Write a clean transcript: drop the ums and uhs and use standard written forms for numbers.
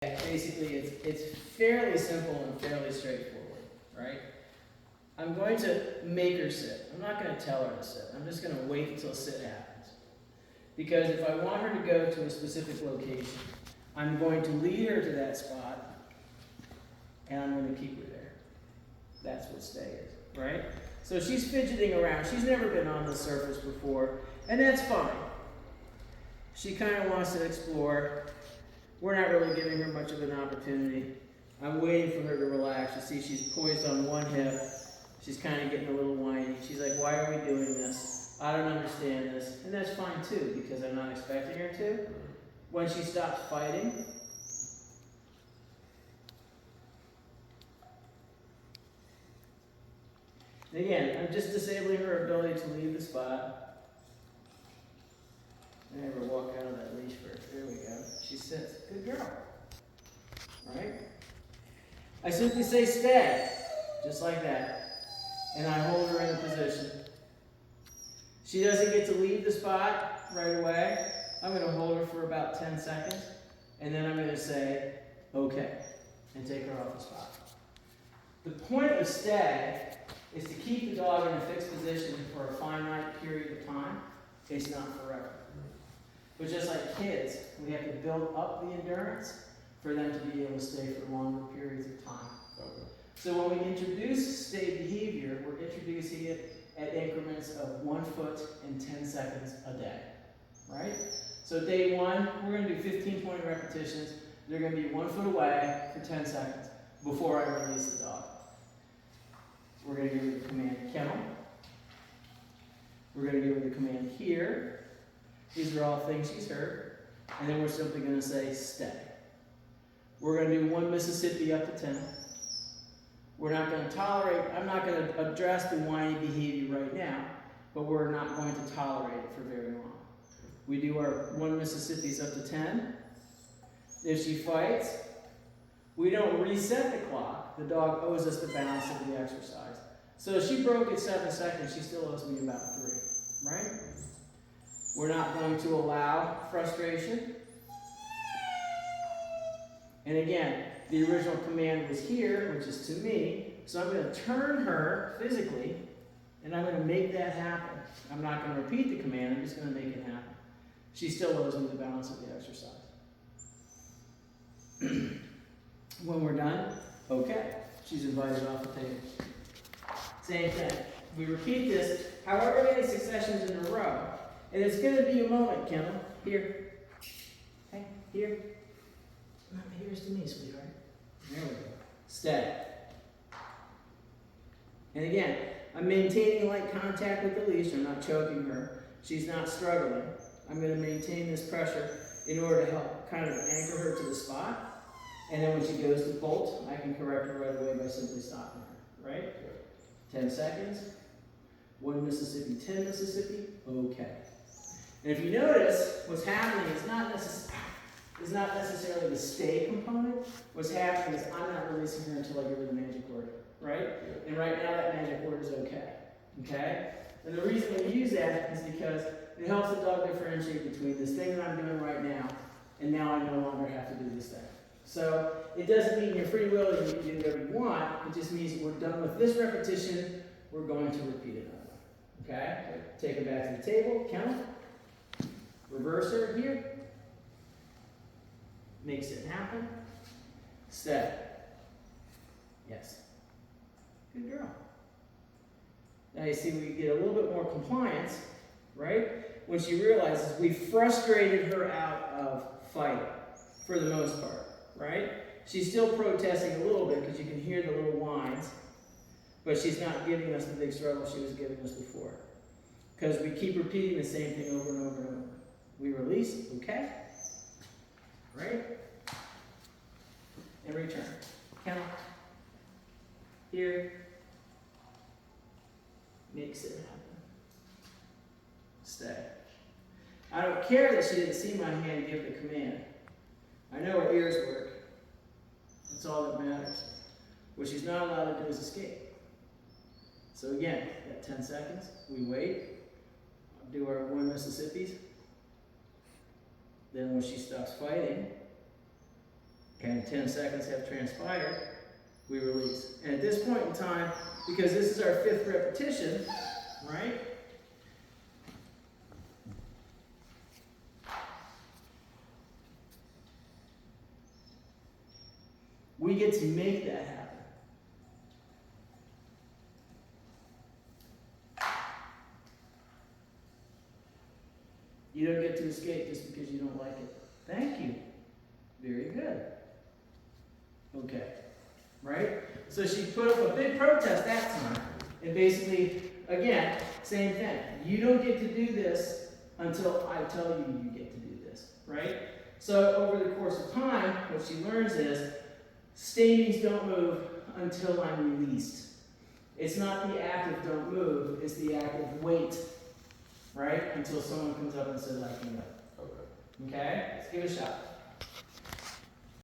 Basically, it's fairly simple and fairly straightforward, right? I'm going to make her sit. I'm not going to tell her to sit. I'm just going to wait until sit happens. Because if I want her to go to a specific location, I'm going to lead her to that spot, and I'm going to keep her there. That's what stay is, right? So she's fidgeting around. She's never been on the surface before, and that's fine. She kind of wants to explore. We're not really giving her much of an opportunity. I'm waiting for her to relax. You see she's poised on one hip. She's kind of getting a little whiny. She's like, why are we doing this? I don't understand this. And that's fine too, because I'm not expecting her to. When she stops fighting, again, I'm just disabling her ability to leave the spot. I never walk out of that leash first. There we go. She sits. Good girl. Right? I simply say stay. Just like that. And I hold her in a position. She doesn't get to leave the spot right away. I'm going to hold her for about 10 seconds. And then I'm going to say, okay. And take her off the spot. The point of stay is to keep the dog in a fixed position for a finite period of time. It's not forever. But just like kids, we have to build up the endurance for them to be able to stay for longer periods of time. Okay. So when we introduce stay behavior, we're introducing it at increments of 1 foot and 10 seconds a day, right? So day 1, we're going to do 15, 20 repetitions. They're going to be 1 foot away for 10 seconds before I release the dog. We're going to give her the command kennel. We're going to give her the command here. These are all things she's heard. And then we're simply going to say stay. We're going to do 1 Mississippi up to 10. We're not going to tolerate, I'm not going to address the whiny behavior right now, but we're not going to tolerate it for very long. We do our 1 Mississippi's up to 10. If she fights, we don't reset the clock. The dog owes us the balance of the exercise. So if she broke at 7 seconds, she still owes me about 3, right? We're not going to allow frustration. And again, the original command was here, which is to me. So I'm going to turn her physically, and I'm going to make that happen. I'm not going to repeat the command, I'm just going to make it happen. She still owes me the balance of the exercise. When we're done, okay, she's invited off the table. Same thing. We repeat this however many successions in a row. And it's going to be a moment, Kendall. Here. Hey, here. Here's to me, sweetheart. There we go. Stay. And again, I'm maintaining light contact with the leash. I'm not choking her. She's not struggling. I'm going to maintain this pressure in order to help kind of anchor her to the spot. And then when she goes to bolt, I can correct her right away by simply stopping her. Right? 10 seconds. 1 Mississippi, 10 Mississippi. Okay. And if you notice, what's happening is not necessarily the stay component. What's happening is I'm not releasing her until I give her the magic word, right? And right now that magic word is okay, okay? And the reason we use that is because it helps the dog differentiate between this thing that I'm doing right now and now I no longer have to do this thing. So it doesn't mean you're free will and you can do whatever you want. It just means we're done with this repetition. We're going to repeat another one, okay? Take her back to the table, count. Reverse her here. Makes it happen. Step. Yes. Good girl. Now you see we get a little bit more compliance, right? When she realizes we frustrated her out of fighting for the most part, right? She's still protesting a little bit because you can hear the little whines, but she's not giving us the big struggle she was giving us before. Because we keep repeating the same thing over and over and over. We release, okay? Right? And return. Count. Here. Makes it happen. Stay. I don't care that she didn't see my hand give the command. I know her ears work. That's all that matters. What she's not allowed to do is escape. So again, got 10 seconds. We wait. Do our 1 Mississippi's. Then when she stops fighting, And 10 seconds have transpired, we release. And at this point in time, because this is our 5th repetition, right? We get to make that happen. You don't get to escape just because you don't like it. Thank you. Very good. Okay. Right? So she put up a big protest that time. And basically, again, same thing. You don't get to do this until I tell you you get to do this. Right? So over the course of time, what she learns is stavings don't move until I'm released. It's not the act of don't move, it's the act of wait. Right? Until someone comes up and says I can go. Okay? Let's give it a shot.